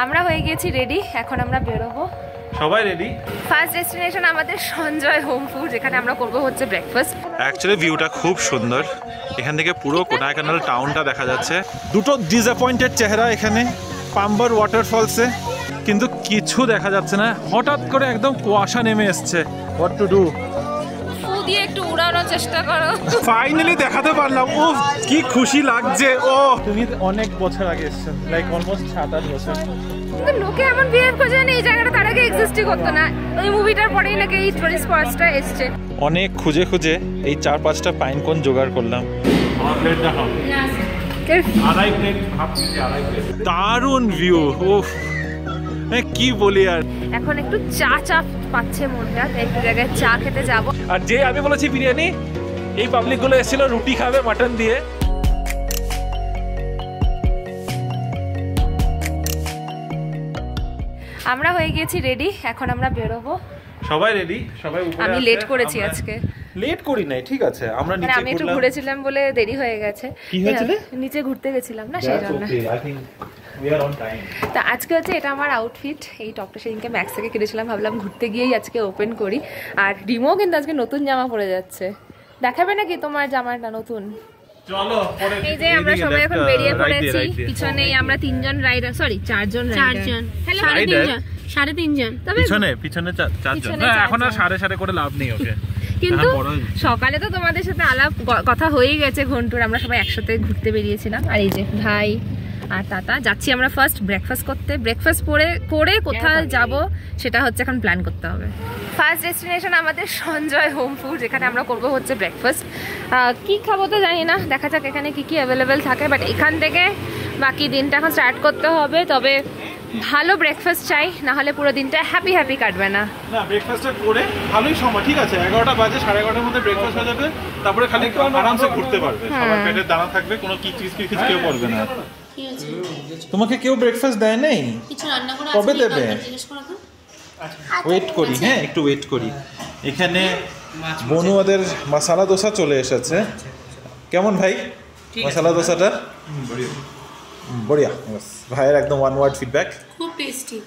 আমরা হয়ে গেছি রেডি, এখন আমরা বেরোবো। সবাই রেডি। ফার্স্ট ডেস্টিনেশন আমাদের সঞ্জয় হোম ফুড, যেখানে আমরা করবো হচ্ছে ব্রেকফাস্ট। অ্যাকচুয়ালি ভিউটা খুব সুন্দর, এখান থেকে পুরো কোডাইকানাল টাউনটা দেখা যাচ্ছে। দুটো ডিসঅ্যাপয়েন্টেড চেহারা এখানে পাম্বার ওয়াটারফলসে, কিন্তু কিছু দেখা যাচ্ছে না। হঠাৎ করে একদম কুয়াশা নেমে এসছে। What to do? ফু দিয়ে একটু উড়ানোর চেষ্টা করো। ফাইনালি দেখাতে পারলাম। ও কি খুশি লাগছে। ও তুমি অনেক বছর আগে এসেছো, লাইক অলমোস্ট 7-8 বছর। কিন্তু লোকে এমন বিহেভ করছে না, এই জায়গাটা তার আগে এক্সিস্টই করতো না। ওই মুভিটার পরেই নাকি এই টুরিস্ট স্পটসটা এসছে। অনেক খুঁজে খুঁজে এই 4-5টা পাইন কোন জোগাড় করলাম। দারুণ ভিউ, ওফ কি বলি আর। এখন একটু চা চা পাচ্ছে মনটা, তাই একটু জায়গায় চা খেতে যাব। আর যে আমি বলেছি বিরিয়ানি, এই পাবলিক গুলো এসেছিল রুটি খাবে মাটন দিয়ে। আমরা হয়ে গেছি রেডি, এখন আমরা বেরোবো। সবাই রেডি, সবাই উপরে। আমি লেট করেছি আজকে। লেট করি নাই, ঠিক আছে। আমরা নিচে আমি একটু ঘুরেছিলাম বলে দেরি হয়ে গেছে। কি হয়েছিল? নিচে ঘুরতে গেছিলাম না, সেই জন্য। তা আজকে হচ্ছে এটা আমার আউটফিট। এই টপটা সেদিনকে ম্যাক্স থেকে কিনেছিলাম, ভাবলাম ঘুরতে গিয়েই আজকে ওপেন করি। আর রিমো কিন্তু আজকে নতুন জামা পরে যাচ্ছে। দেখাবে নাকি তোমার জামাটা নতুন? চলো। এই যে আমরা সবাই এখন বেরিয়ে পড়েছি। পিছনেই আমরা 3জন রাইডার, সরি 4জন রাইডার। হ্যালো 3.5 জন। তবে পিছনে 4জন। এখন আর সাড়ে করে লাভ নেই ওকে। কিন্তু সকালে তো তোমাদের সাথে আলাপ কথা হয়ে গেছে ঘন্টুর, আমরা সবাই একসাথে ঘুরতে বেরিয়েছিলাম। আর এই যে ভাই আর তাতা যাচ্ছি আমরা ফার্স্ট ব্রেকফাস্ট করতে। ব্রেকফাস্ট করে কোথায় যাব সেটা হচ্ছে এখন প্ল্যান করতে হবে। ফার্স্ট ডেস্টিনেশন আমাদের সঞ্জয় হোম ফুড, যেখানে আমরা করবো হচ্ছে ব্রেকফাস্ট। কি খাবো তো জানি না, দেখা যাক এখানে কি কি অ্যাভেলেবেল থাকে। বাট এখান থেকে বাকি দিনটা এখন স্টার্ট করতে হবে। তবে ভালো ব্রেকফাস্ট চাই, না হলে পুরো দিনটা হ্যাপি কাটবে না। না, ব্রেকফাস্টটা করে ভালোই সময়, ঠিক আছে। 11টা বাজে, 11:30-এর মধ্যে ব্রেকফাস্ট হয়ে যাবে। তারপরে খালি আরামসে ঘুরতে পারবে, সবার পেটের দানা থাকবে, কোনো কিচিস কেউ করবে না। তোমাকে কেউ ব্রেকফাস্ট দেয় নাই? কিছু রান্না করে কবে দেবে? ওয়েট করি, হ্যাঁ একটু ওয়েট করি। এখানে বনুয়াদের মশলা দোসা চলে এসেছে। কেমন ভাই মশলা দোসাটা? বড়িয়া। ভাইয়ের একদম ওয়ান ওয়ার্ড ফিডব্যাক। খুব টেস্টি,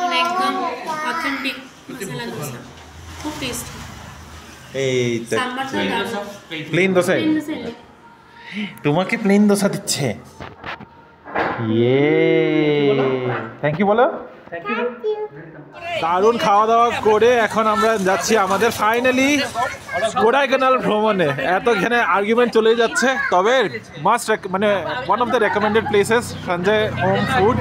মানে একদম অথেন্টিক মশলা দোসা, খুব টেস্টি। এই প্লেন দোসা, তোমাকে প্লেন দোসা দিচ্ছে। থ্যাংক ইউ বলো। দারুণ খাওয়া দাওয়া করে এখন আমরা যাচ্ছি আমাদের ফাইনালি কোডাইকানাল ভ্রমণে। এখানে আর্গুমেন্ট চলে যাচ্ছে, তবে মাস্ট মানে one of the recommended places Sanjay home food.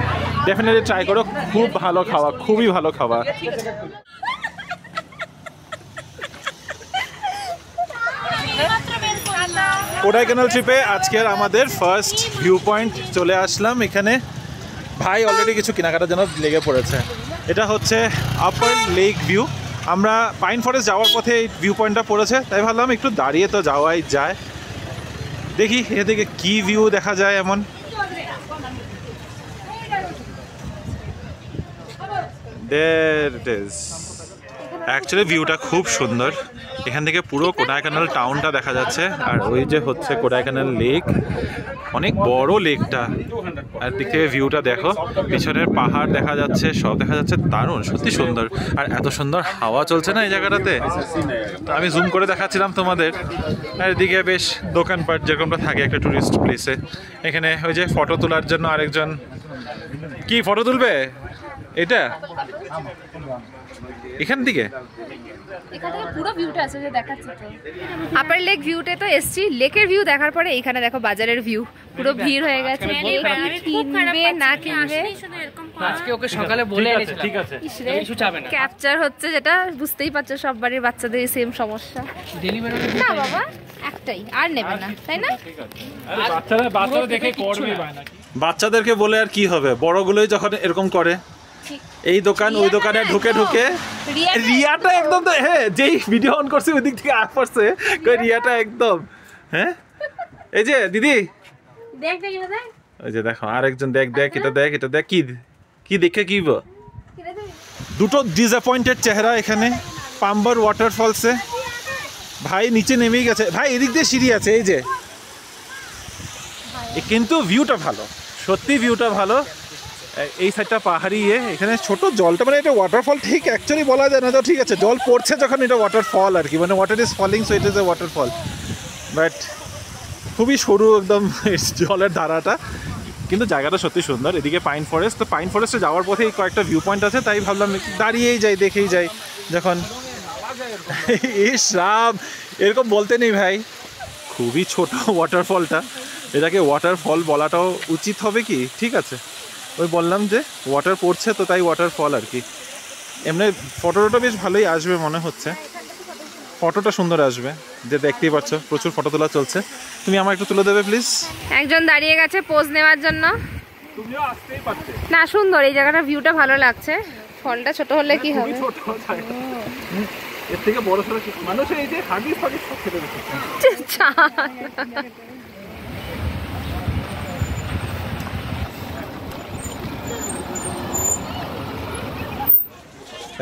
Definitely try করো, খুব ভালো খাওয়া, খুবই ভালো খাওয়া। কোডাইকানাল ট্রিপে আজকের আমাদের ফার্স্ট ভিউ পয়েন্ট চলে আসলাম। এখানে ভাই অলরেডি কিছু কেনাকাটার জন্য লেগে পড়েছে। এটা হচ্ছে আপার লেক ভিউ। আমরা পাইন ফরেস্ট যাওয়ার পথে এই ভিউ পয়েন্টটা পড়েছে, তাই ভাবলাম একটু দাঁড়িয়ে তো যাওয়াই যায়। দেখি এদিকে কি ভিউ দেখা যায়। এমন there it is. অ্যাকচুয়ালি ভিউটা খুব সুন্দর, এখান থেকে পুরো কোডাইকানাল টাউনটা দেখা যাচ্ছে। আর ওই যে হচ্ছে কোডাইকানাল লেক, অনেক বড় লেকটা। আর দিক থেকে ভিউটা দেখো, পিছনের পাহাড় দেখা যাচ্ছে, সব দেখা যাচ্ছে। দারুণ, সত্যি সুন্দর। আর এত সুন্দর হাওয়া চলছে না এই জায়গাটাতে। তো আমি জুম করে দেখাচ্ছিলাম তোমাদের। আর এদিকে বেশ দোকানপাট যেরকমটা থাকে একটা টুরিস্ট প্লেসে। এখানে ওই যে ফটো তোলার জন্য আরেকজন, কি ফটো তুলবে এটা এখান থেকে? এখান থেকে পুরো ভিউটা আছে যে দেখাচ্ছি তো। আপার লেক ভিউতে তো এসছি, লেকের ভিউ দেখার পরে এইখানে দেখো বাজারের ভিউ, পুরো ভিড় হয়ে গেছে। কিনবে না কিনবে আজকে ওকে সকালে বলে এনেছিলাম, ঠিক আছে কিছু চাবে না। ক্যাপচার হচ্ছে, যেটা বুঝতেই পারছো সব বাড়ির বাচ্চাদের সেম সমস্যা। ডেলিভারি না বাবা একটাই, আর নেবে না, তাই না? বাচ্চারা দেখে করবে নাকি? বাচ্চাদেরকে বলে আর কি হবে, বড়গুলোই যখন এরকম করে। এই দোকান ওই দোকানে ঢুকে রিয়াটা একদম তো, হ্যাঁ যেই ভিডিও অন করছে ওই দিক থেকে আগ পড়ছে রিয়াটা একদম। হ্যাঁ এই যে দিদি ওই যে দেখো আরেকজন, দেখ এটা দেখ কি দেখে কি দুটো ডিসঅ্যাপয়েন্টেড চেহারা এখানে পাম্বার ওয়াটারফলসে। ভাই নিচে নেমেই গেছে। ভাই এদিক দিয়ে সিঁড়ি আছে, এই যে, কিন্তু ভিউটা ভালো, সত্যি ভিউটা ভালো। এই সাইডটা পাহাড়ি এখানে ছোট জলটা মানে এটা ওয়াটারফল ঠিক অ্যাকচুয়ালি বলা যায় না, তো ঠিক আছে জল পড়ছে যখন এটা ওয়াটারফল আর কি, মানে water is falling so it is a waterfall, but খুবই সরু একদম জলের ধারাটা, কিন্তু জায়গাটা সত্যি সুন্দর। এদিকে পাইন ফরেস্ট, তো পাইন ফরেস্টে যাওয়ার পথে কয়েকটা ভিউ পয়েন্ট আছে, তাই ভাবলাম দাঁড়িয়েই যাই দেখেই যাই। যখন ইস রাম, এরকম বলতে নেই ভাই, খুবই ছোট ওয়াটারফলটা, এটাকে ওয়াটারফল বলাটাও উচিত হবে কি? ঠিক আছে, ওই বললাম যে ওয়াটার পড়ছে তো তাই ওয়াটারফল আর কি। এমনি ফটোটা বেশ ভালোই আসবে মনে হচ্ছে, ফটোটা সুন্দর আসবে, যে দেখতেই পাচ্ছ প্রচুর ফটো তোলা চলছে। তুমি আমার একটু তুলে দেবে প্লিজ? একজন দাঁড়িয়ে গেছে পোজ নেওয়ার জন্য। তুমিও আসতেই পারতে। না সুন্দর, এই জায়গাটা ভিউটা ভালো লাগছে। ফলটা ছোট হলে কি হবে? এর থেকে বড় সড়ো মানুষ এই যে হাগিস ফাগিস সব খেতে বসেছে।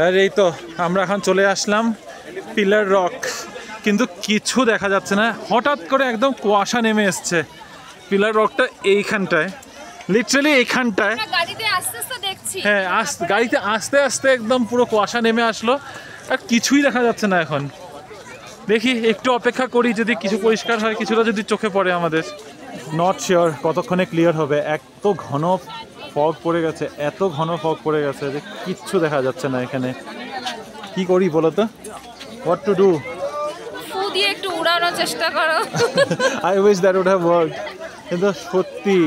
আর এই তো আমরা এখন চলে আসলাম পিলার রক, কিন্তু কিছু দেখা যাচ্ছে না, হঠাৎ করে একদম কুয়াশা নেমে এসছে। পিলার রকটা এইখানটায়, লিটারালি এইখানটায়, হ্যাঁ গাড়িতে আস্তে আস্তে একদম পুরো কুয়াশা নেমে আসলো, আর কিছুই দেখা যাচ্ছে না এখন। দেখি একটু অপেক্ষা করি, যদি কিছু পরিষ্কার হয়, কিছুটা যদি চোখে পড়ে আমাদের। নট শিওর কতক্ষণে ক্লিয়ার হবে, এত ঘন ফগ পড়ে গেছে, এত ঘন ফগ পড়ে গেছে যে কিচ্ছু দেখা যাচ্ছে না এখানে। কি করি বলো তো? What to do? ফু দিয়ে একটু উড়ানোর চেষ্টা করো। I wish that would have worked, কিন্তু সত্যি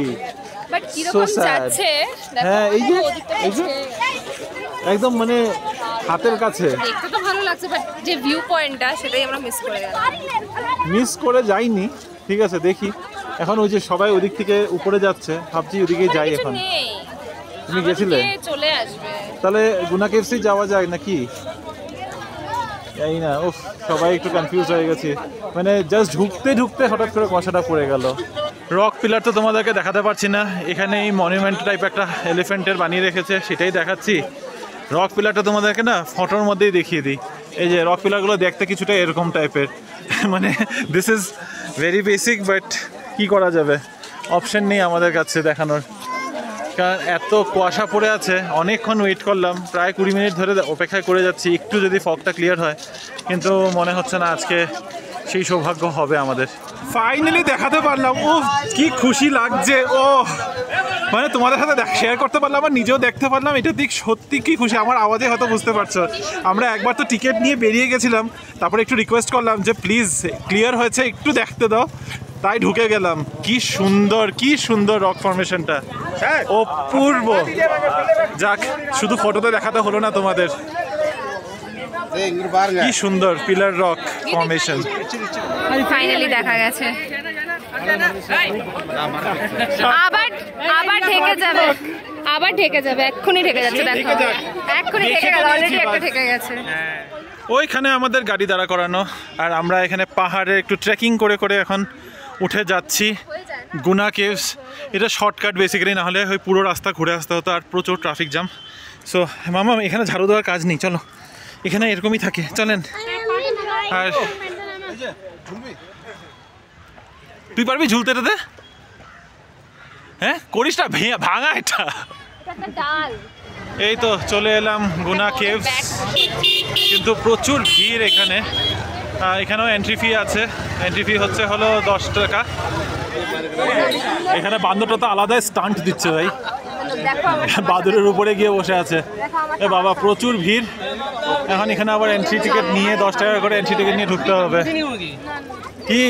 বাট কিরকম যাচ্ছে দেখো। হ্যাঁ এই যে একদম মানে হাতের কাছে, দেখতে তো ভালো লাগছে, বাট যে ভিউ পয়েন্টটা সেটাই আমরা মিস করে গেলাম। মিস করে যাইনি, ঠিক আছে দেখি এখন। ওই যে সবাই ওদিক থেকে উপরে যাচ্ছে, ভাবছি ওদিকে যাই এখন। তুমি গেছিলে? চলে আসবে তাহলে গুনা কেভসি যাওয়া যায় নাকি? জানি না, উফ সবাই একটু কনফিউজ হয়ে গেছি, মানে জাস্ট ঢুকতে ঢুকতে হঠাৎ করে কুয়াশাটা পড়ে গেল। রক পিলার তো তোমাদেরকে দেখাতে পারছি না, এখানে এই মনুমেন্ট টাইপ একটা এলিফ্যান্টের বানিয়ে রেখেছে, সেটাই দেখাচ্ছি। রক পিলারটা তোমাদেরকে না ফটোর মধ্যেই দেখিয়ে দিই। এই যে রক পিলারগুলো দেখতে কিছুটা এরকম টাইপের, মানে this is very basic, but কি করা যাবে, অপশন নেই আমাদের কাছে দেখানোর, কারণ এত কুয়াশা পড়ে আছে। অনেকক্ষণ ওয়েট করলাম, প্রায় 20 মিনিট ধরে অপেক্ষা করে যাচ্ছি একটু যদি ফগটা ক্লিয়ার হয়, কিন্তু মনে হচ্ছে না আজকে সেই সৌভাগ্য হবে আমাদের। ফাইনালি দেখাতে পারলাম, ও কি খুশি লাগছে, ও মানে তোমাদের সাথে শেয়ার করতে পারলাম, আর নিজেও দেখতে পারলাম, এটা দিক সত্যি কি খুশি। আমার আওয়াজে হয়তো বুঝতে পারছো, আমরা একবার তো টিকিট নিয়ে বেরিয়ে গেছিলাম, তারপরে একটু রিকোয়েস্ট করলাম যে প্লিজ ক্লিয়ার হয়েছে একটু দেখতে দাও, তাই ঢুকে গেলাম। কি সুন্দর রক ফরমেশনটা, অপূর্ব। যাক, শুধু ফটোতে দেখাতে হলো না তোমাদের, কি সুন্দর পিলার রক ফরমেশন ফাইনালি দেখা গেছে। আবার ঢেকে যাবে, এক্ষুনি ঢেকে যাচ্ছে, দেখো এক্ষুনি ঢেকে গেল, অলরেডি একটা ঢেকে গেছে। ওইখানে আমাদের গাড়ি দাঁড়া করানো, আর আমরা এখানে পাহাড়ে একটু ট্রেকিং করে করে এখন উঠে যাচ্ছি গুনা কেভস। এটা শর্টকাট বেসিক্যালি, না হলে ওই পুরো রাস্তা ঘুরে আসতে হতো, আর প্রচুর ট্রাফিক জ্যাম। সো মামা এখানে ঝাড়ু দেওয়ার কাজ নেই, চলো এখানে এরকমই থাকে, চলেন। আর তুই পারবি ঝুলতে রে? হ্যাঁ করিস না, ভাঙা এটা। এই তো চলে এলাম গুনা কেভস, কিন্তু প্রচুর ভিড় এখানে। এখানেও এন্ট্রি ফি আছে, এন্ট্রি ফি হলো 10 টাকা। এখানে বান্দরটা তো আলাদা স্টান্ট দিচ্ছে ভাই, বাদুরের উপরে গিয়ে বসে আছে। এ বাবা প্রচুর ভিড়, এখন এখানে আবার এন্ট্রি টিকিট নিয়ে 10 টাকা করে এন্ট্রি টিকিট নিয়ে ঢুকতে হবে। কি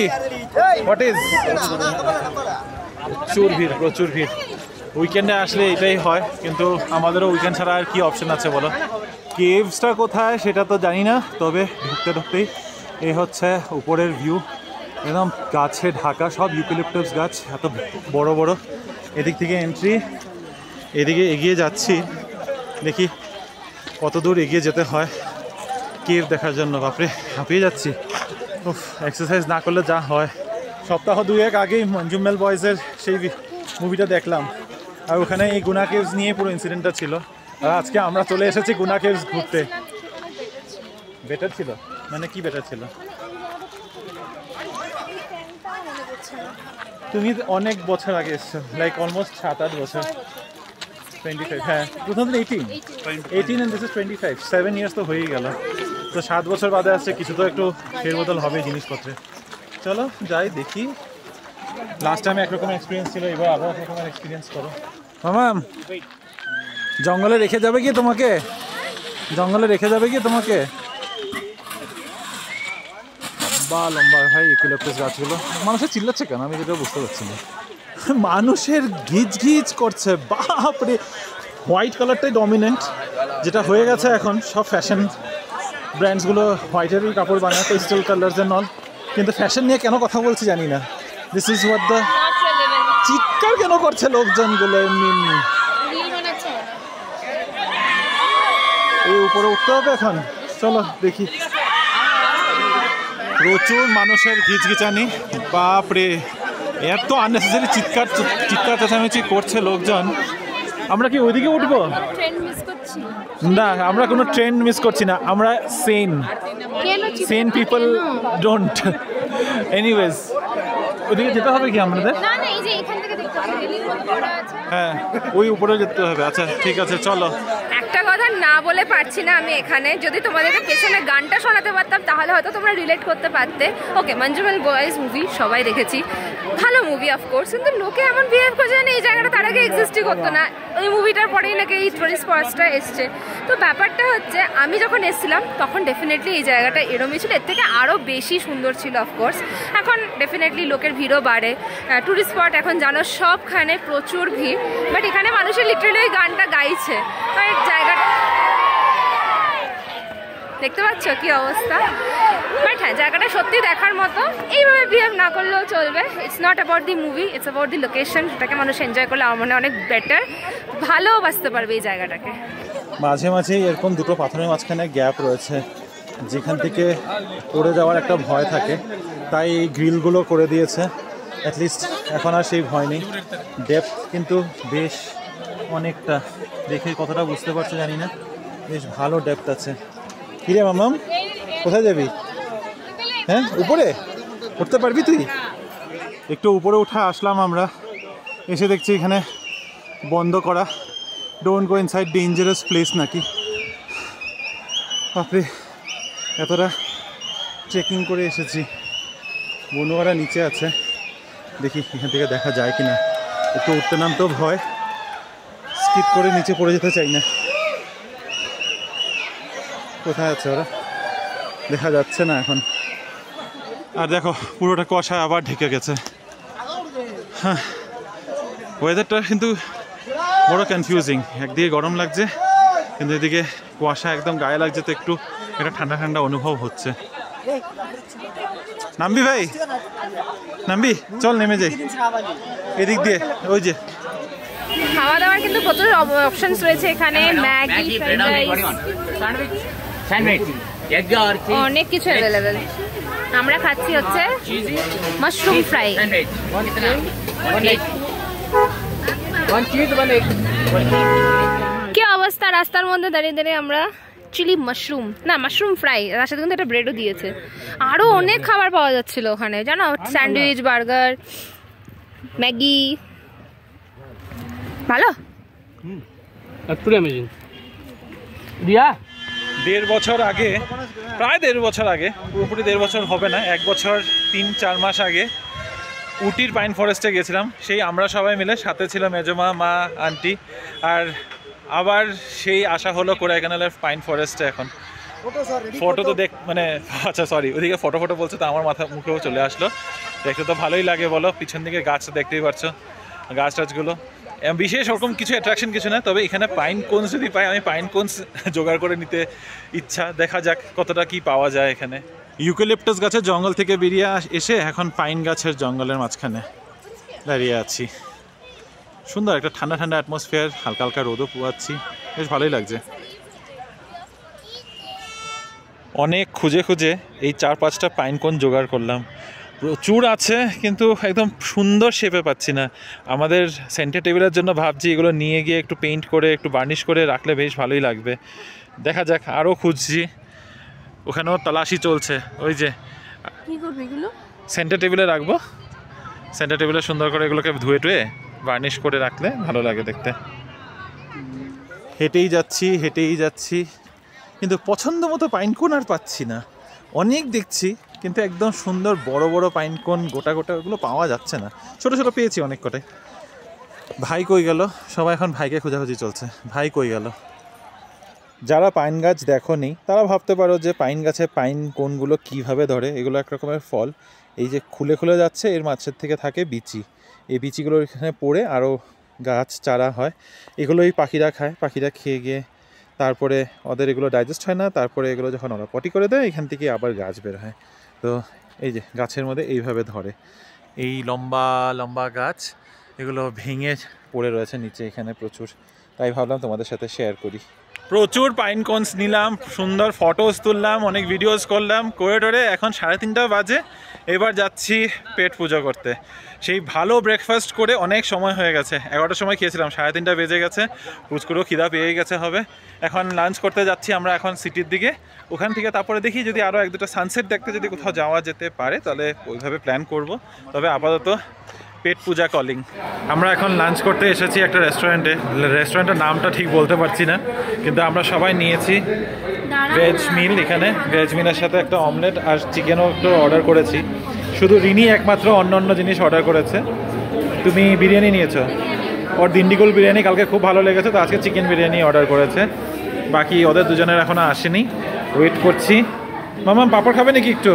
হোয়াট ইজ? প্রচুর ভিড়। উইকেন্ডে আসলে এটাই হয়, কিন্তু আমাদেরও উইকেন্ড ছাড়া আর কি অপশন আছে বলো। কেভসটা কোথায় সেটা তো জানি না, তবে ঢুকতেই এই হচ্ছে উপরের ভিউ, একদম গাছে ঢাকা, সব ইউক্যালিপটাস গাছ, এত বড় বড়। এদিক থেকে এন্ট্রি, এদিকে এগিয়ে যাচ্ছি, দেখি কত দূর এগিয়ে যেতে হয় কেভ দেখার জন্য। বাপরে হাঁপিয়ে যাচ্ছি, এক্সারসাইজ না করলে যা হয়। সপ্তাহ 2-1 আগেই মঞ্জুমেল বয়েজের সেই মুভিটা দেখলাম, আর ওখানে এই গুনা কেভস নিয়ে পুরো ইনসিডেন্টটা ছিল। আর আজকে আমরা চলে এসেছি গুনা কেভস ঘুরতে। বেটার ছিল মানে কি বেটার ছিল? তুমি অনেক বছর আগে এসছো, লাইক অলমোস্ট 7-8 বছর। 25 হ্যাঁ 2018 and this is 25 7 years তো হয়েই গেল। তো 7 বছর বাদে আসছে, কিছু তো একটু ফেরবদল হবে জিনিসপত্রে। চলো যাই দেখি। লাস্ট টাইমে একরকম এক্সপিরিয়েন্স ছিল, এবার আরও একরকমের এক্সপিরিয়েন্স করো। মামা জঙ্গলে রেখে যাবে কি তোমাকে? জঙ্গলে রেখে যাবে কি তোমাকে? বা লম্বা ভাই ইউক্যালিপটাস গাছগুলো। মানুষের চিল্লাচ্ছে কেন আমি যেটা বুঝতে পারছি না। মানুষের ঘিচ ঘিচ করছে, বাপরে। হোয়াইট কালারটাই ডমিনেন্ট, যেটা হয়ে গেছে এখন। সব ফ্যাশন ব্র্যান্ডসগুলো হোয়াইটেরই কাপড় বানায়, পেস্টেল কালার্স এন্ড অল। কিন্তু ফ্যাশন নিয়ে কেন কথা বলছি জানি না। দিস ইজ হোয়াট দ্য চিৎকার কেন করছে লোকজনগুলো এমনি এমনি। এই উপরে উঠতে হবে এখন, চলো দেখি। প্রচুর মানুষের ঘিচঘিচানি, বাপরে। এত আননেসেসারি চিৎকার চেঁচামেচি করছে লোকজন। আমরা কি ওইদিকে উঠবো? না, আমরা কোনো ট্রেন মিস করছি না, আমরা সেন পিপল ডোন্ট। এনিওয়েজ ওইদিকে যেতে হবে কি আমাদের? হ্যাঁ, ওই উপরে যেতে হবে। আচ্ছা ঠিক আছে, চলো। একটা কথা না বলে পারছি না আমি এখানে। যদি তোমাদেরকে পেছনে গানটা শোনাতে পারতাম তাহলে হয়তো তোমরা রিলেট করতে পারতে। ওকে, মঞ্জুমেল বয়েজ মুভি সবাই দেখেছি, ভালো মুভি অফকোর্স, কিন্তু লোকে এমন বিহেভ করছে না এই জায়গাটা তার আগে এক্সিস্টই করতো না। ওই মুভিটার পরেই নাকি এই টুরিস্ট স্পটসটা এসছে। তো ব্যাপারটা হচ্ছে, আমি যখন এসেছিলাম তখন ডেফিনেটলি এই জায়গাটা এরমই ছিল, এর থেকে আরও বেশি সুন্দর ছিল অফকোর্স। এখন ডেফিনেটলি লোকের ভিড়ও বাড়ে, টুরিস্ট স্পট এখন জানো সবখানে প্রচুর ভিড়। বাট এখানে মানুষের লিটারেলি ওই গানটা গাইছে। জায়গাটা দেখতে পাচ্ছ কি অবস্থা। বাট হ্যাঁ, জায়গাটা সত্যি দেখার মতো। এইভাবে বিহেভ না করলেও চলবে। It's not about the movie, it's about the location. সেটাকে মানুষ এনজয় করলে আমার মনে অনেক বেটার, ভালোবাসতে পারবে এই জায়গাটাকে। মাঝে মাঝে এরকম দুটো পাথরের মাঝখানে গ্যাপ রয়েছে, যেখান থেকে পড়ে যাওয়ার একটা ভয় থাকে, তাই এই গ্রিলগুলো করে দিয়েছে। অ্যাটলিস্ট এখন আর সেই ভয় নেই। ডেপথ কিন্তু বেশ অনেকটা, দেখে কতটা বুঝতে পারছো জানি না, বেশ ভালো ডেপথ আছে। কিরে মামাম, কোথায় যাবি? হ্যাঁ, উপরে উঠতে পারবি তুই? একটু উপরে উঠে আসলাম আমরা, এসে দেখছি এখানে বন্ধ করা, don't go inside, dangerous place নাকি। বাপরে, এতটা ট্রেকিং করে এসেছি। বন্ধুরা নিচে আছে, দেখি এখান থেকে দেখা যায় কিনা। একটু উঠতে নামতেও ভয়, স্কিপ করে নিচে পড়ে যেতে চাই না। কোথায় আছে ওরা? দেখা যাচ্ছে না এখন। আর দেখো পুরোটা কুয়াশায় আবার ঢেকে গেছে। হ্যাঁ, ওয়েদারটা কিন্তু বড় কনফিউজিং। একদিকে গরম লাগছে, কিন্তু এদিকে কুয়াশা একদম গায়ে লাগছে, তো একটু একটা ঠান্ডা ঠান্ডা অনুভব হচ্ছে। নামবি ভাই? নামবি? চল নেমে যাই এদিক দিয়ে। ওই যে খাওয়া দাওয়ার কিন্তু প্রচুর অপশনস রয়েছে এখানে, ম্যাগি, ফ্রাইড রাইস, অনেক কিছু অ্যাভেলেবেল। আমরা খাচ্ছি হচ্ছে মাশরুম ফ্রাই। কি অবস্থা, রাস্তার মধ্যে দাঁড়িয়ে দাঁড়িয়ে আমরা চিলি মাশরুম, না মাশরুম ফ্রাই, তার সাথে কিন্তু একটা ব্রেডও দিয়েছে। আরও অনেক খাবার পাওয়া যাচ্ছিল ওখানে, জানো, স্যান্ডউইচ, বার্গার, ম্যাগি। ভালো, দেড় বছর আগে, প্রায় 1.5 বছর আগে, পুরোপুরি 1.5 বছর হবে না, 1 বছর 3-4 মাস আগে উটির পাইন ফরেস্টে গেছিলাম। সেই আমরা সবাই মিলে, সাথে ছিল মেজমা, মা, আন্টি। আর আবার সেই আশা হলো কোডাইকানালের পাইন ফরেস্টে। এখন ফটো তো মানে আচ্ছা সরি, ওইদিকে ফটো বলছে, তো আমার মাথা মুখেও চলে আসলো। দেখতে তো ভালোই লাগে বলো, পিছন দিকে গাছটা দেখতেই পাচ্ছ, গাছ টাছগুলো। বিশেষ ওরকম কিছু অ্যাট্রাকশন কিছু না, তবে এখানে পাইন কোনস যদি পাই, আমি পাইন কোনস জোগাড় করে নিতে ইচ্ছা। দেখা যাক কতটা কি পাওয়া যায় এখানে। ইউক্যালিপটাস গাছের জঙ্গল থেকে বেরিয়ে এসে এখন পাইন গাছের জঙ্গলের মাঝখানে দাঁড়িয়ে আছি। সুন্দর একটা ঠান্ডা ঠান্ডা অ্যাটমসফিয়ার, হালকা হালকা রোদও পোয়াচ্ছি, বেশ ভালোই লাগছে। অনেক খুঁজে খুঁজে এই 4-5টা পাইন কোন জোগাড় করলাম। প্রচুর আছে, কিন্তু একদম সুন্দর শেপে পাচ্ছি না। আমাদের সেন্টার টেবিলের জন্য ভাবছি এগুলো নিয়ে গিয়ে একটু পেইন্ট করে, একটু বার্নিশ করে রাখলে বেশ ভালোই লাগবে। দেখা যাক, আরও খুঁজছি, ওখানেও তল্লাশি চলছে। ওই যে কি করবে এগুলো, সেন্টার টেবিলে রাখবো, সেন্টার টেবিলে সুন্দর করে এগুলোকে ধুয়ে টুয়ে বার্নিশ করে রাখলে ভালো লাগে দেখতে। হেঁটেই যাচ্ছি কিন্তু পছন্দ মতো পাইনকোন আর পাচ্ছি না। অনেক দেখছি কিন্তু একদম সুন্দর বড় বড় পাইনকোন গোটা গোটা ওগুলো পাওয়া যাচ্ছে না। ছোট ছোট পেয়েছি অনেক কটাই। ভাই কই গেল? সবাই এখন ভাইকে খোঁজাখুঁজি চলছে, ভাই কই গেল। যারা পাইন গাছ দেখোনি তারা ভাবতে পারো যে পাইন গাছে পাইন কোনগুলো কিভাবে ধরে। এগুলো এক রকমের ফল, এই যে খুলে খুলে যাচ্ছে, এর মাঝের থেকে থাকে বিচি। এই বিচিগুলো এখানে পড়ে আরও গাছ চারা হয়। এগুলো এই পাখিরা খায়, পাখিরা খেয়ে গিয়ে তারপরে ওদের এগুলো ডাইজেস্ট হয় না, তারপরে এগুলো যখন ওরা পটি করে দেয় এখান থেকে আবার গাছ বের হয়। তো এই যে গাছের মধ্যে এইভাবে ধরে, এই লম্বা লম্বা গাছ, এগুলো ভেঙে পড়ে রয়েছে নিচে এখানে প্রচুর। তাই ভাবলাম তোমাদের সাথে শেয়ার করি। প্রচুর পাইন কোনস নিলাম, সুন্দর ফটোস তুললাম, অনেক ভিডিওস করলাম করে টোরে। এখন 3:30 বাজে, এবার যাচ্ছি পেট পুজো করতে। সেই ভালো ব্রেকফাস্ট করে অনেক সময় হয়ে গেছে, 11টার সময় খেয়েছিলাম, 3:30 বেজে গেছে, পুচকুরও খিদা পেয়ে গেছে হবে। এখন লাঞ্চ করতে যাচ্ছি আমরা এখন সিটির দিকে। ওখান থেকে তারপরে দেখি যদি আরও 1-2টা সানসেট দেখতে যদি কোথাও যাওয়া যেতে পারে তাহলে ওইভাবে প্ল্যান করব। তবে আপাতত পেট পূজা কলিং। আমরা এখন লাঞ্চ করতে এসেছি একটা রেস্টুরেন্টে। রেস্টুরেন্টের নামটা ঠিক বলতে পারছি না, কিন্তু আমরা সবাই নিয়েছি ভেজ মিল। এখানে ভেজ মিলের সাথে একটা অমলেট আর চিকেনও একটু অর্ডার করেছি। শুধু রিনি একমাত্র অন্য অন্য জিনিস অর্ডার করেছে। তুমি বিরিয়ানি নিয়েছো? ওর দিন্ডিগুল বিরিয়ানি কালকে খুব ভালো লেগেছে, তো আজকে চিকেন বিরিয়ানি অর্ডার করেছে। বাকি ওদের দুজনের এখনও আসেনি, ওয়েট করছি। মামা পাপড় খাবে নাকি একটু?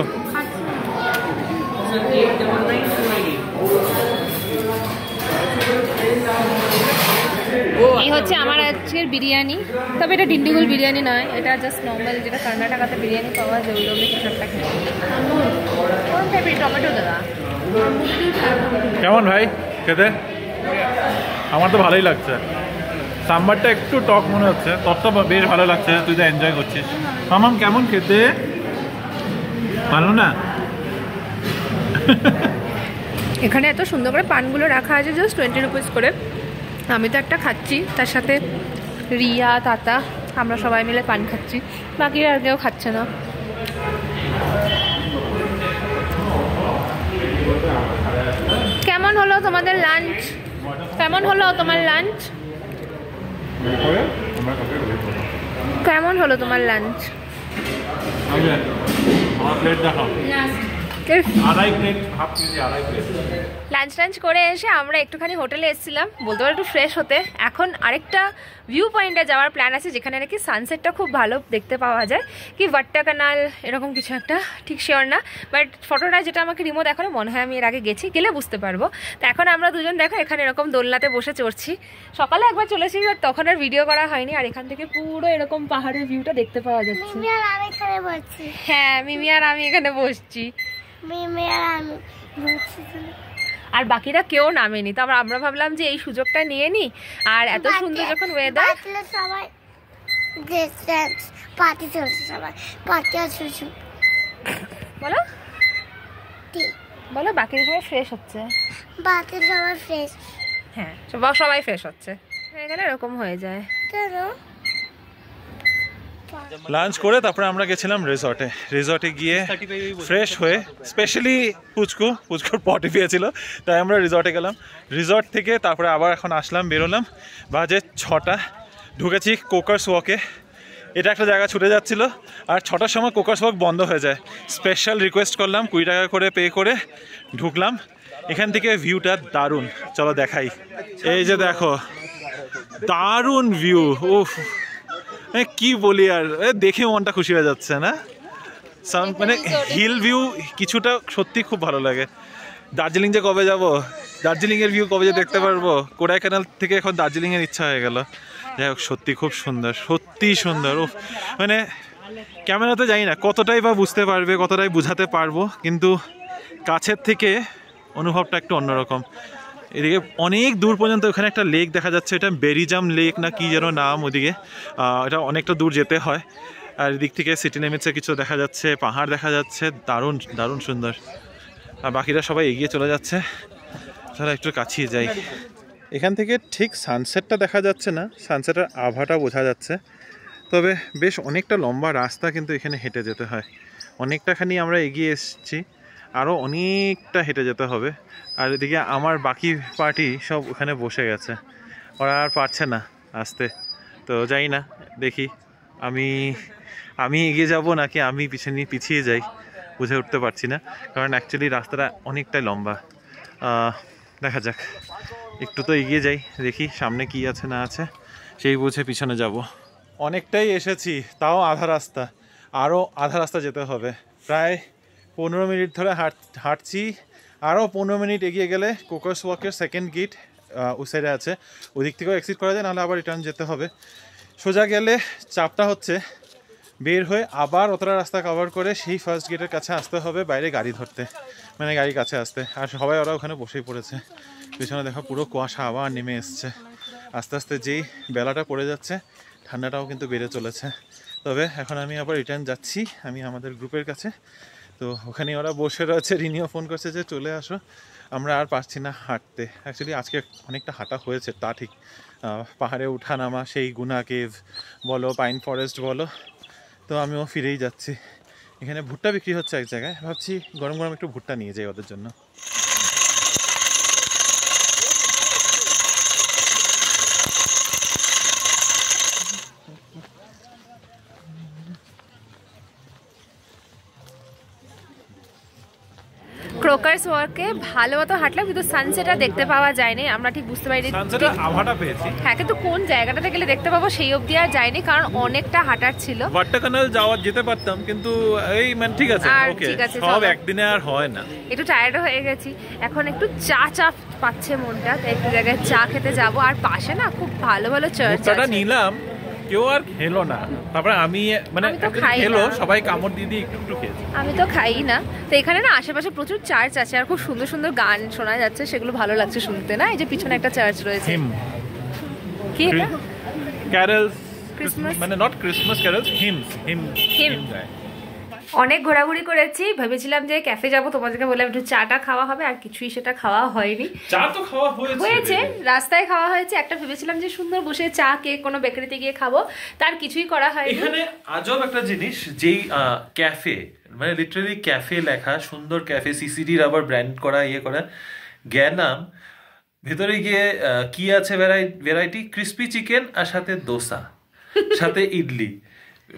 এই হচ্ছে আমার আজকের বিরিয়ানি। তবে এটা ডিন্ডিগুল বিরিয়ানি নয়, এটা জাস্ট নর্মাল যেটা কর্ণাটকাতে বিরিয়ানি পাওয়া যায় ওই কিছু একটা খেতে। টমেটো দেওয়া। কেমন ভাই খেতে? আমার তো ভালোই লাগছে। সাম্বারটা একটু টক মনে হচ্ছে, ততটা বেশ ভালো লাগছে। তুই তো এনজয় করছিস। মামাম কেমন খেতে? ভালো না? এখানে এত সুন্দর করে পানগুলো রাখা আছে জাস্ট 20 রুপিস করে। আমি তো একটা খাচ্ছি, তার সাথে রিয়া, তাতা, আমরা সবাই মিলে পান খাচ্ছি, বাকিরা আর কেউ খাচ্ছে না। কেমন হলো তোমাদের লাঞ্চ? কেমন হলো তোমার লাঞ্চ? কেমন হলো তোমার লাঞ্চ? লাঞ্চ টাঞ্চ করে এসে আমরা একটুখানি হোটেলে এসেছিলাম, বলতে পারো একটু ফ্রেশ হতে। এখন আরেকটা ভিউ পয়েন্টে যাওয়ার প্ল্যান আছে, যেখানে নাকি সানসেটটা খুব ভালো দেখতে পাওয়া যায়, কি ভাট্টা কানাল এরকম কিছু একটা, ঠিক শিওর না। বাট ফটোটা যেটা আমাকে রিমো দেখানো মনে হয় আমি এর আগে গেছি, গেলে বুঝতে পারবো। তো এখন আমরা দুজন দেখো এখানে এরকম দোলনাতে বসে চড়ছি। সকালে একবার চলেছি, বাট তখন আর ভিডিও করা হয়নি। আর এখান থেকে পুরো এরকম পাহাড়ের ভিউটা দেখতে পাওয়া যাচ্ছে। হ্যাঁ, মিমি আর আমি এখানে বসছি, আর বাকিরা কেউ নামেনি। তো আমরা ভাবলাম যে এই সুযোগটা নিয়ে নি, আর এত সুন্দর যখন ওয়েদার। সবাই পার্টি চলছে, সবাই পার্টি চলছে। বলো বলো, বাকিরা সবাই ফ্রেশ হচ্ছে। বাকি সবাই ফ্রেশ। হ্যাঁ, সবাই ফ্রেশ হচ্ছে। হয়ে গেলে এরকম হয়ে যায়। লাঞ্চ করে তারপরে আমরা গেছিলাম রিসর্টে। রিসর্টে গিয়ে ফ্রেশ হয়ে, স্পেশালি পুচকুর পটি পেয়েছিল, তাই আমরা রিসর্টে গেলাম। রিসর্ট থেকে তারপরে আবার এখন আসলাম, বেরোলাম। বাজে 6টা। ঢুকেছি কোকার্স ওয়াকে। এটা একটা জায়গা ছুটে যাচ্ছিল, আর 6টার সময় কোকার্স ওয়াক বন্ধ হয়ে যায়। স্পেশাল রিকোয়েস্ট করলাম, 20 টাকা করে পে করে ঢুকলাম। এখান থেকে ভিউটা দারুণ, চলো দেখাই। এই যে দেখো, দারুণ ভিউ। উফ, কি বলি আর, দেখে মনটা খুশি হয়ে যাচ্ছে না? মানে হিল ভিউ কিছুটা সত্যি খুব ভালো লাগে। দার্জিলিং যে কবে যাব, দার্জিলিংয়ের ভিউ কবে যে দেখতে পারবো, কোডাইকানাল থেকে এখন দার্জিলিংয়ের ইচ্ছা হয়ে গেল। যাই হোক, সত্যি খুব সুন্দর, সত্যি সুন্দর। উফ, মানে ক্যামেরাতে জানি না কতটাই বা বুঝতে পারবে, কতটাই বুঝাতে পারবো, কিন্তু কাছের থেকে অনুভবটা একটু অন্যরকম। এদিকে অনেক দূর পর্যন্ত ওখানে একটা লেক দেখা যাচ্ছে, এটা বেরিজাম লেক না কি যেন নাম। ওদিকে এটা অনেকটা দূর যেতে হয়। আর এদিক থেকে সিটি লিমিটসে কিছু দেখা যাচ্ছে, পাহাড় দেখা যাচ্ছে, দারুণ দারুণ সুন্দর। আর বাকিরা সবাই এগিয়ে চলে যাচ্ছে, তাহলে একটু কাছিয়ে যাই। এখান থেকে ঠিক সানসেটটা দেখা যাচ্ছে না, সানসেটের আভাটা বোঝা যাচ্ছে। তবে বেশ অনেকটা লম্বা রাস্তা কিন্তু এখানে হেঁটে যেতে হয়। অনেকটাখানি আমরা এগিয়ে এসেছি, আরও অনেকটা হেঁটে যেতে হবে। আর এদিকে আমার বাকি পার্টি সব ওখানে বসে গেছে, ওরা আর পারছে না, আসতে। তো যাই না, দেখি আমি আমি এগিয়ে যাব নাকি আমি পিছিয়ে যাই বুঝে উঠতে পারছি না, কারণ অ্যাকচুয়ালি রাস্তাটা অনেকটাই লম্বা। দেখা যাক, একটু তো এগিয়ে যাই, দেখি সামনে কি আছে না আছে, সেই বুঝে পিছনে যাব। অনেকটাই এসেছি, তাও আধা রাস্তা, আরও আধা রাস্তা যেতে হবে। প্রায় 15 মিনিট ধরে হাঁটছি। আরও 15 মিনিট এগিয়ে গেলে কোকাস ওয়াকের সেকেন্ড গেট ওই সাইডে আছে, ওই দিক থেকেও এক্সিট করা যায়, নাহলে আবার রিটার্ন যেতে হবে। সোজা গেলে চাপটা হচ্ছে বের হয়ে আবার অতটা রাস্তা কভার করে সেই ফার্স্ট গেটের কাছে আসতে হবে, বাইরে গাড়ি ধরতে, মানে গাড়ির কাছে আসতে। আর সবাই ওরা ওখানে বসেই পড়েছে, পেছনে দেখা পুরো কুয়াশা আবার নেমে এসছে। আস্তে আস্তে যেই বেলাটা পড়ে যাচ্ছে, ঠান্ডাটাও কিন্তু বেড়ে চলেছে। তবে এখন আমি আবার রিটার্ন যাচ্ছি আমি আমাদের গ্রুপের কাছে। তো ওখানে ওরা বসে রয়েছে, রিনিও ফোন করছে যে চলে আসো, আমরা আর পারছি না হাঁটতে। অ্যাকচুয়ালি আজকে অনেকটা হাঁটা হয়েছে তা ঠিক, পাহাড়ে ওঠা নামা, সেই গুনা কেভ বলো, পাইন ফরেস্ট বলো। তো আমিও ফিরেই যাচ্ছি। এখানে ভুট্টা বিক্রি হচ্ছে এক জায়গায়, ভাবছি গরম গরম একটু ভুট্টা নিয়ে যাই ওদের জন্য। ক্রোকার্স ওয়াকে ভালো মতো হাঁটলাম, কিন্তু সানসেটটা দেখতে পাওয়া যায়নি, আমরা ঠিক বুঝতে পারিনি। সানসেটের আভাটা পেয়েছি, হ্যাঁ, কিন্তু কোন জায়গাটাতে গেলে দেখতে পাবো সেই অবধি আর যায়নি, কারণ অনেকটা হাঁটার ছিল। ওয়াটার কানাল যেতে পারতাম, কিন্তু এই মানে ঠিক আছে, ওকে, সব একদিনে আর হয় না। একটু টায়ার্ড হয়ে গেছি, এখন একটু চা পাচ্ছে মনটা, তাই একটু জায়গায় চা খেতে যাব। আর পাশে না খুব ভালো ভালো চার্চ আছে। নিলাম, কেউ আর খেলো না, তারপরে আমি মানে খেলো, সবাই কামড় দিয়ে একটু খেয়েছি। আমি তো খাই না। তো এখানে না আশেপাশে প্রচুর চার্চ আছে, আর খুব সুন্দর সুন্দর গান শোনা যাচ্ছে, সেগুলো ভালো লাগছে শুনতে। না, এই যে পিছনে একটা চার্চ রয়েছে, কি এটা? ক্যারলস, ক্রিসমাস, মানে নট ক্রিসমাস ক্যারলস, হিম গায়। অনেক ঘোরাঘুরি করেছি, ভেবেছিলাম যে ক্যাফে যাবো, তোমাদেরকে বললাম একটু চাটা খাওয়া হবে, আর কিছুই সেটা খাওয়া হয়নি। চা তো খাওয়া হয়েছে, রাস্তায় খাওয়া হয়েছে। একটা ভেবেছিলাম যে সুন্দর বসে চা কেক কোনো বেকারিতে গিয়ে খাবো, তার কিছুই করা হয়নি। এখানে আজব একটা জিনিস, যেই ক্যাফে, মানে লিটারালি ক্যাফে লেখা, সুন্দর ক্যাফে, সিসিডি রাবার ব্র্যান্ড করা, করা, গেলাম ভেতরে গিয়ে কি আছে ভ্যারাইটি, ক্রিসপি চিকেন আর সাথে দোসা, সাথে ইডলি,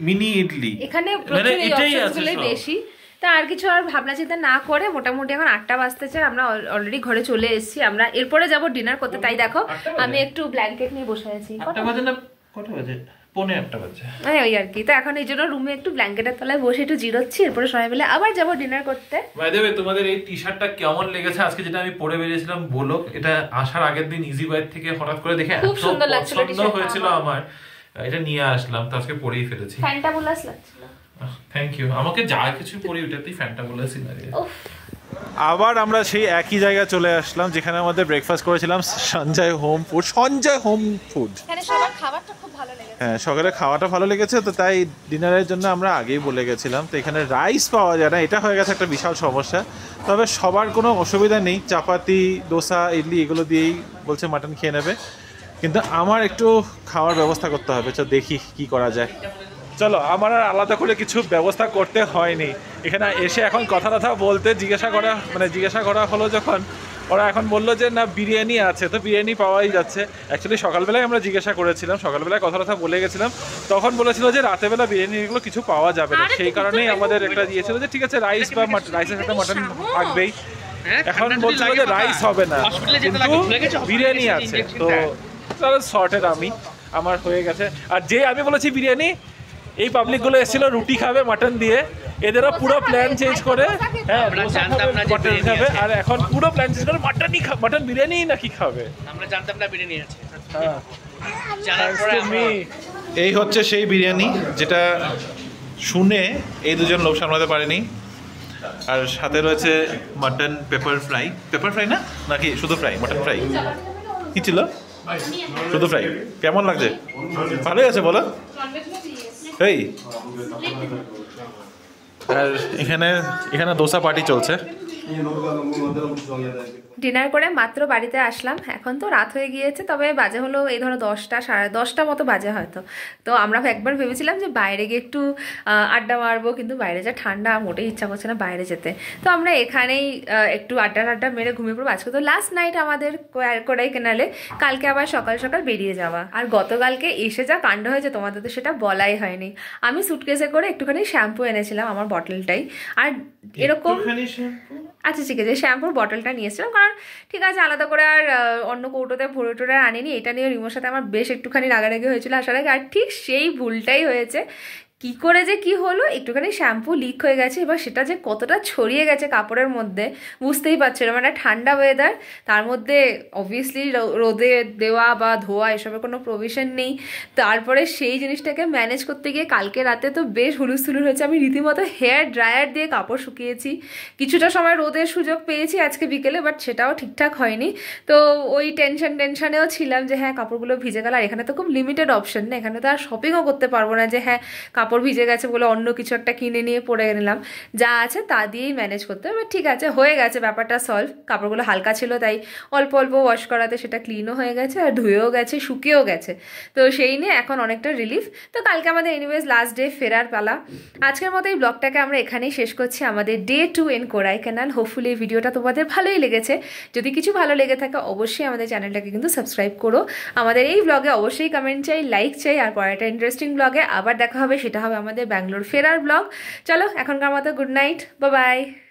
মিনি ইডলি, এখানে মানে এটাই আছে বেশি। তা আর কিছু আর ভাবনা চিন্তা না করে, মোটামুটি এখন 8টা বাজতেছে, আমরা অলরেডি ঘরে চলে এসেছি। আমরা এরপরে যাব ডিনার করতে, তাই দেখো আমি একটু ব্ল্যাঙ্কেট নিয়ে বসে আছি। কটা বাজে না, কটা বাজে, 8:45 বাজে, ওই আর কি। তো এখন এই জন্য রুমে একটু ব্ল্যাঙ্কেটের তলায় বসে একটু জিরোচ্ছি, এরপরে সবাই মিলে আবার যাব ডিনার করতে। বাই দ্য ওয়ে, তোমাদের এই টি-শার্টটা কেমন লেগেছে আজকে, যেটা আমি পরে বেরিয়েছিলাম বলো। এটা আসার আগের দিন ইজি বাইট থেকে হঠাৎ করে দেখে খুব সুন্দর লাগছিল, পছন্দ হয়েছিল আমার, এটা নিয়ে আসলাম, তো আজকে পরেই ফেলেছি। ফ্যান্টাবুলাস লাগছিল। থ্যাংক ইউ, আমাকে যা কিছু পরে ওটাতেই ফ্যান্টাবুলাসই লাগে। আবার আমরা সেই একই জায়গায় চলে আসলাম যেখানে আমাদের ব্রেকফাস্ট করেছিলাম, সঞ্জয় হোম ফুড। এখানে সবার খাবারটা খুব ভালো লেগেছে। হ্যাঁ, সকালে খাওয়াটা ভালো লেগেছে, তো তাই ডিনারের জন্য আমরা আগেই বলে গেছিলাম। তো এখানে রাইস পাওয়া যায় না, এটা হয়ে গেছে একটা বিশাল সমস্যা। তবে সবার কোনো অসুবিধা নেই, চাপাতি, দোসা, ইডলি এগুলো দিয়েই বলছে মাটন খেয়ে নেবে, কিন্তু আমার একটু খাওয়ার ব্যবস্থা করতে হবে। তো দেখি কি করা যায়। চলো, আমার আর আলাদা করে কিছু ব্যবস্থা করতে হয়নি। এখানে এসে এখন কথা বলতে জিজ্ঞাসা করা হলো যখন, ওরা এখন বললো যে না বিরিয়ানি আছে, তো বিরিয়ানি পাওয়াই যাচ্ছে। অ্যাকচুয়ালি সকালবেলায় আমরা জিজ্ঞাসা করেছিলাম, সকালবেলায় কথা বলে গেছিলাম, তখন বলেছিল যে রাতেবেলা বিরিয়ানি এগুলো কিছু পাওয়া যাবে না, সেই কারণেই আমাদের একটা দিয়েছিল যে ঠিক আছে রাইস বা রাইসের সাথে মাটন থাকবেই। এখন বলছিল যে রাইস হবে না, কিন্তু বিরিয়ানি আছে। তো সর্টেড আমার হয়ে গেছে। আর যে আমি বলেছি বিরিয়ানি, এই পাবলিকগুলো এসেছিল রুটি খাবে মাটন দিয়ে, এদেরও পুরো প্ল্যান চেঞ্জ করে, হ্যাঁ মাটন খাবে, আর এখন পুরো প্ল্যান চেঞ্জ করে মাটন বিরিয়ানি নাকি খাবে। আমরা জানতাম না বিরিয়ানি আছে। এই হচ্ছে সেই বিরিয়ানি যেটা শুনে এই দুজন লোক সামলাতে পারেনি। আর সাথে রয়েছে মাটন পেপার ফ্রাই না, নাকি শুধু ফ্রাই, মাটন ফ্রাই কি ছিল, শুধু ফ্রাই। কেমন লাগছে? ভালোই আছে বলো। এই আর এখানে দোসা পার্টি চলছে। ডিনার করে মাত্র বাড়িতে আসলাম, এখন তো রাত হয়ে গিয়েছে, তবে বাজে হলো এই ধরো 10টা 10:30 মতো বাজে হয়তো। তো আমরা একবার ভেবেছিলাম যে বাইরে গিয়ে একটু আড্ডা মারবো, কিন্তু বাইরে যা ঠান্ডা, মোটেই ইচ্ছা করছে না বাইরে যেতে। তো আমরা এখানেই একটু আড্ডা মেরে ঘুমিয়ে পড়বো। আজকে তো লাস্ট নাইট আমাদের কোডাইকানালে, কালকে আবার সকাল সকাল বেরিয়ে যাওয়া। আর গতকালকে এসে যা কাণ্ড হয়েছে তোমাদের তো সেটা বলাই হয়নি। আমি সুটকেসে করে একটুখানি শ্যাম্পু এনেছিলাম, আমার বটলটাই। আর এরকম আচ্ছা ঠিক আছে, শ্যাম্পুর বটলটা নিয়েছিলাম, কারণ ঠিক আছে আলাদা করে আর অন্য কৌটোতে ভরে টোরে আনিনি। এটা নিয়ে রিমোর সাথে আমার বেশ একটুখানি রাগারাগি হয়েছিল আসার আগে, আর ঠিক সেই ভুলটাই হয়েছে। কি করে যে কি হলো, একটুখানি শ্যাম্পু লিক হয়ে গেছে, এবার সেটা যে কতটা ছড়িয়ে গেছে কাপড়ের মধ্যে বুঝতেই পারছিল। মানে ঠান্ডা ওয়েদার, তার মধ্যে অবভিয়াসলি রোদে দেওয়া বা ধোয়া এসবের কোনো প্রভিশন নেই। তারপরে সেই জিনিসটাকে ম্যানেজ করতে গিয়ে কালকে রাতে তো বেশ হুলুস্থুলুর হয়েছে। আমি রীতিমতো হেয়ার ড্রায়ার দিয়ে কাপড় শুকিয়েছি, কিছুটা সময় রোদের সুযোগ পেয়েছি আজকে বিকেলে, বাট সেটাও ঠিকঠাক হয়নি। তো ওই টেনশনেও ছিলাম যে হ্যাঁ কাপড়গুলো ভিজে গেল। আর এখানে তো খুব লিমিটেড অপশন না, এখানে তো আর শপিংও করতে পারবো না যে হ্যাঁ কাপড় ভিজে গেছে বলে অন্য কিছু একটা কিনে নিয়ে পরে নিলাম। যা আছে তা দিয়েই ম্যানেজ করতে হবে। ঠিক আছে, হয়ে গেছে ব্যাপারটা সলভ। কাপড়গুলো হালকা ছিল তাই অল্প অল্প ওয়াশ করাতে সেটা ক্লিনও হয়ে গেছে, আর ধুয়েও গেছে, শুকিয়েও গেছে। তো সেই নিয়ে এখন অনেকটা রিলিফ। তো কালকে আমাদের এনিওয়েজ লাস্ট ডে, ফেরার পালা। আজকের মতো এই ব্লগটাকে আমরা এখানেই শেষ করছি, আমাদের ডে 2 ইন কোডাইকানাল। হোপফুলি এই ভিডিওটা তোমাদের ভালোই লেগেছে। যদি কিছু ভালো লেগে থাকে অবশ্যই আমাদের চ্যানেলটাকে কিন্তু সাবস্ক্রাইব করো। আমাদের এই ব্লগে অবশ্যই কমেন্ট চাই, লাইক চাই। আর পরে একটা ইন্টারেস্টিং ব্লগে আবার দেখা হবে, সেটা হবে আমাদের ব্যাঙ্গালোর ফেরার ব্লগ। চলো এখনকার মতো গুড নাইট, বাই বাই।